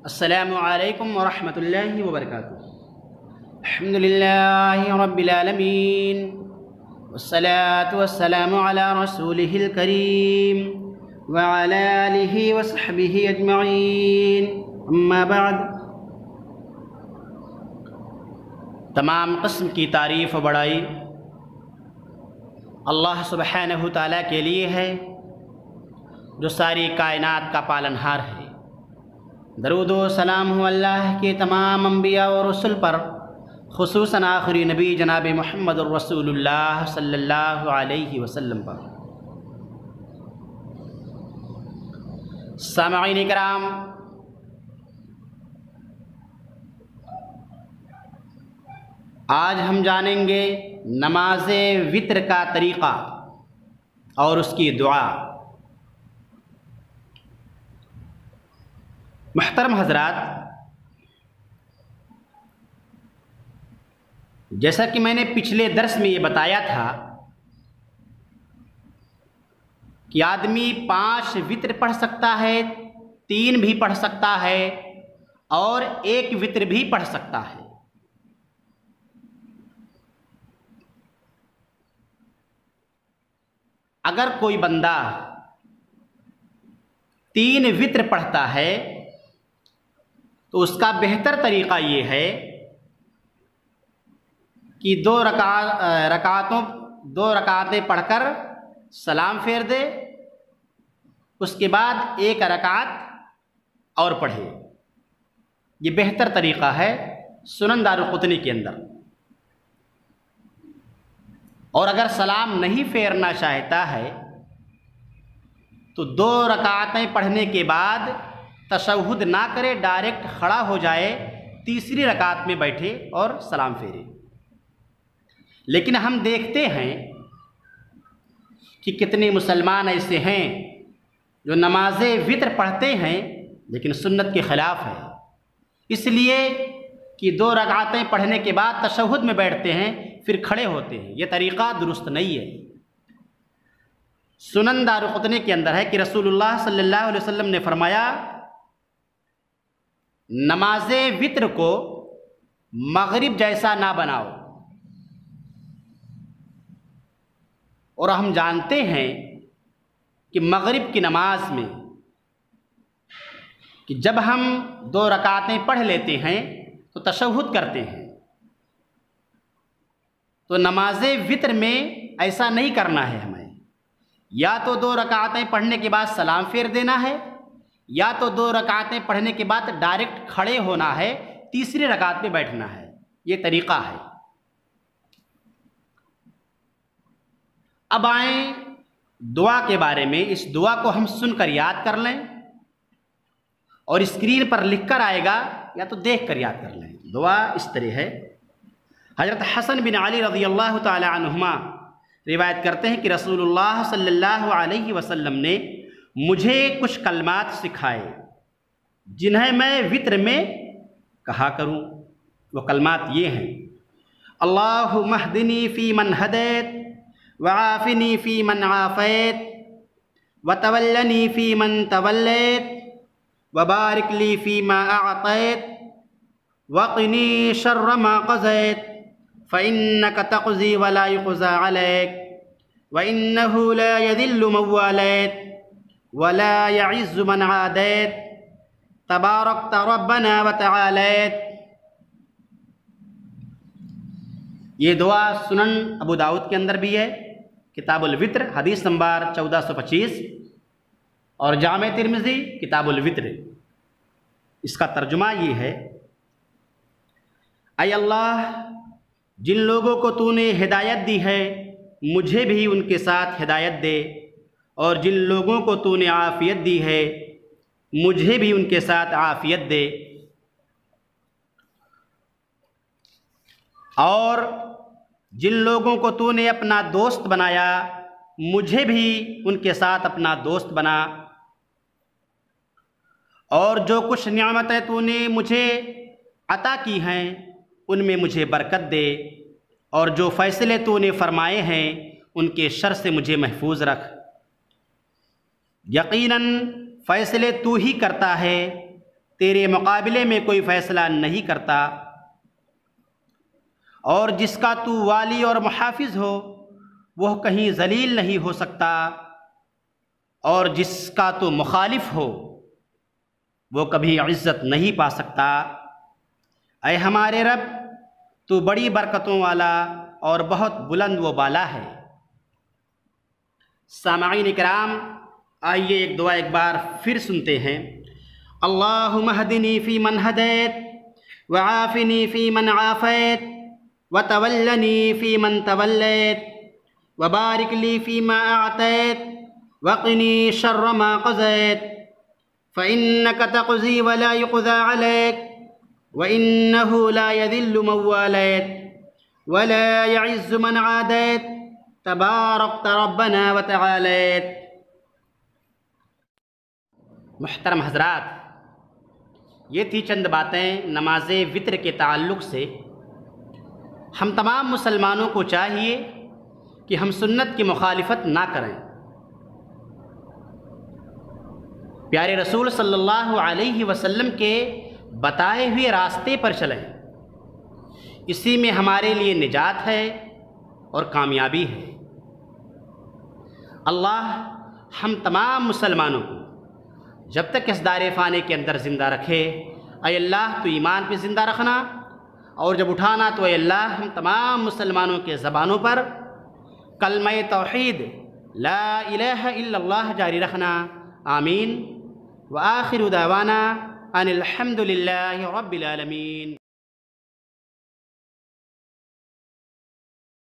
السلام علیکم ورحمۃ اللہ وبرکاتہ۔ الحمد للہ رب العالمین والصلاة والسلام علی رسولہ الکریم وعلی آلہ وصحبہ اجمعین، اما بعد۔ تمام قسم کی تعریف و بڑائی اللہ سبحانہ تعالیٰ کے لیے ہے جو ساری کائنات کا پالنہار ہے۔ درود و سلام ہو اللہ کے تمام انبیاء و رسل پر، خصوصاً آخری نبی جناب محمد الرسول اللہ صلی اللہ علیہ وسلم پر۔ سامعین کرام، آج ہم جانیں گے نماز وتر کا طریقہ اور اس کی دعا۔ محترم حضرات، جیسا کہ میں نے پچھلے درس میں یہ بتایا تھا کہ آدمی 5 وتر پڑھ سکتا ہے، 3 بھی پڑھ سکتا ہے اور 1 وتر بھی پڑھ سکتا ہے۔ اگر کوئی بندہ 3 وتر پڑھتا ہے تو اس کا بہتر طریقہ یہ ہے کہ 2 رکعتیں پڑھ کر سلام پھیر دے، اس کے بعد 1 رکعت اور پڑھے۔ یہ بہتر طریقہ ہے سنن دارقطنی کے اندر۔ اور اگر سلام نہیں پھیرنا چاہتا ہے تو 2 رکعتیں پڑھنے کے بعد تشہد نہ کرے، ڈائریکٹ کھڑا ہو جائے، تیسری رکعت میں بیٹھے اور سلام پھیرے۔ لیکن ہم دیکھتے ہیں کہ کتنے مسلمان ایسے ہیں جو نماز وتر پڑھتے ہیں لیکن سنت کے خلاف ہے، اس لیے کہ 2 رکعتیں پڑھنے کے بعد تشہد میں بیٹھتے ہیں پھر کھڑے ہوتے ہیں۔ یہ طریقہ درست نہیں ہے۔ سنن دارقطنی کے اندر ہے کہ رسول اللہ صلی اللہ علیہ وسلم نے فرمایا، نماز وتر کو مغرب جیسا نہ بناؤ۔ اور ہم جانتے ہیں کہ مغرب کی نماز میں کہ جب ہم 2 رکعتیں پڑھ لیتے ہیں تو تشہد کرتے ہیں، تو نماز وتر میں ایسا نہیں کرنا ہے۔ ہمیں یا تو 2 رکعتیں پڑھنے کے بعد سلام پھیر دینا ہے، یا تو 2 رکعتیں پڑھنے کے بعد ڈائریکٹ کھڑے ہونا ہے، تیسری رکعت میں بیٹھنا ہے۔ یہ طریقہ ہے۔ اب آئیں دعا کے بارے میں۔ اس دعا کو ہم سن کر یاد کر لیں، اور اسکرین پر لکھ کر آئے گا یا تو دیکھ کر یاد کر لیں۔ دعا اس طرح ہے۔ حضرت حسن بن علی رضی اللہ تعالی عنہما روایت کرتے ہیں کہ رسول اللہ صلی اللہ علیہ وسلم نے مجھے کچھ کلمات سکھائے جنہیں میں وتر میں کہا کروں۔ وہ کلمات یہ ہیں: اللہم اہدنی فی من ہدیت، وعافنی فی من عافیت، وتولنی فی من تولیت، وبارک لی فی ما اعطیت، وقنی شر ما قضیت، فإنک تقضی ولا یقضی علیک، وإنہ لا یذل من والیت ولا يعز من عادیت، تبارکت ربنا وتعالیت۔ یہ دعا سنن ابو داؤد کے اندر بھی ہے، کتاب الوتر حدیث نمبر 1425، اور جامع ترمذی کتاب الوتر۔ اس کا ترجمہ یہ ہے: اے اللہ، جن لوگوں کو تو نے ہدایت دی ہے مجھے بھی ان کے ساتھ ہدایت دے، اور جن لوگوں کو تو نے عافیت دی ہے مجھے بھی ان کے ساتھ عافیت دے، اور جن لوگوں کو تو نے اپنا دوست بنایا مجھے بھی ان کے ساتھ اپنا دوست بنا، اور جو کچھ نعمتیں تو نے مجھے عطا کی ہیں ان میں مجھے برکت دے، اور جو فیصلے تو نے فرمائے ہیں ان کے شر سے مجھے محفوظ رکھ۔ یقیناً فیصلے تو ہی کرتا ہے تیرے مقابلے میں کوئی فیصلہ نہیں کرتا، اور جس کا تو والی اور محافظ ہو وہ کہیں ذلیل نہیں ہو سکتا، اور جس کا تو مخالف ہو وہ کبھی عزت نہیں پا سکتا۔ اے ہمارے رب، تو بڑی برکتوں والا اور بہت بلند و بالا ہے۔ سامعین کرام، آئیے ایک دعا ایک بار پھر سنتے ہیں۔ اللہم اہدنی فی من ہدیت، وعافنی فی من عافیت، وتولنی فی من تولیت، وبارک لی فیما اعطیت، وقنی شر ما قضیت، فإنک تقضی ولا یقضی علیک، وإنہ لا یذل من والیت، ولا یعز من عادیت، تبارکت ربنا وتعالیت۔ محترم حضرات، یہ تھی چند باتیں نماز وتر کے تعلق سے۔ ہم تمام مسلمانوں کو چاہیے کہ ہم سنت کی مخالفت نہ کریں، پیارے رسول صلی اللہ علیہ وسلم کے بتائے ہوئے راستے پر چلیں، اسی میں ہمارے لیے نجات ہے اور کامیابی ہے۔ اللہ ہم تمام مسلمانوں کو جب تک اس دار فانی کے اندر زندہ رکھے، اے اللہ تو ایمان پہ زندہ رکھنا، اور جب اٹھانا تو اے اللہ ہم تمام مسلمانوں کے زبانوں پر کلمہ توحید لا الہ الا اللہ جاری رکھنا۔ آمین۔ وآخر دعوانا ان الحمد للہ رب العالمین۔